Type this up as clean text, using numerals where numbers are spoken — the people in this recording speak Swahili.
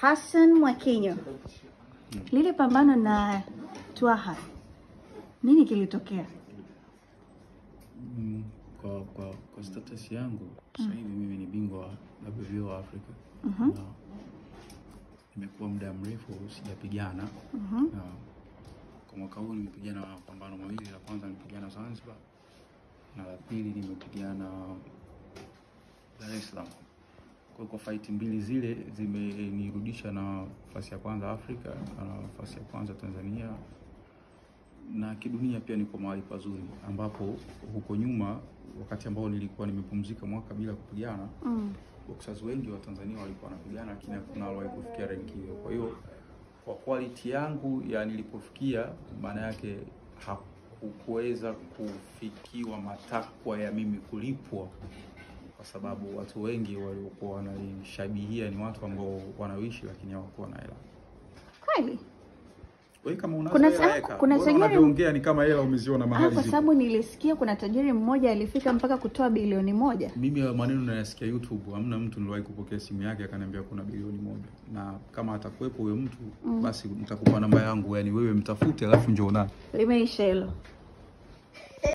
Hassan Mwakinyo, lile pambano na Twaha, nini kilitokea? Kwa status yangu, sasa hivi mimi ni bingwa wa WBO wa Afrika. Nimekuwa muda mrefu sijapigana. Kwa mwaka huu nimepigana mapambano mawili. La kwanza nimepigana Zanzibar, na la pili nimepigana Dar es Salaam. Kwa fight mbili zile zimenirudisha na nafasi ya kwanza Afrika na nafasi ya kwanza Tanzania, na kidunia pia niko mahali pazuri, ambapo huko nyuma wakati ambao nilikuwa nimepumzika mwaka bila kupigana, boxers wengi wa Tanzania walikuwa wanapigana, lakini hakuna aliyewahi kufikia rank hiyo. Kwa hiyo kwa quality yangu ya nilipofikia, maana yake hakuweza kufikiwa matakwa ya mimi kulipwa, kwa sababu watu wengi waliokuwa wanaishabihia ni watu ambao wanaishi lakini hawakuwa na hela. Kweli? Wewe kama kuna tajiri ongea ni kama hela umeziona mahali. Kwa sababu nilisikia kuna tajiri mmoja alifika mpaka kutoa bilioni 1. Mimi maneno nayasikia YouTube, hamna mtu niliwahi kupokea simu yake akaniambia kuna bilioni 1. Na kama atakuwepo huyo mtu, basi nitakupa namba yangu, yani wewe mtafute alafu njoo naye. Limeisha hilo.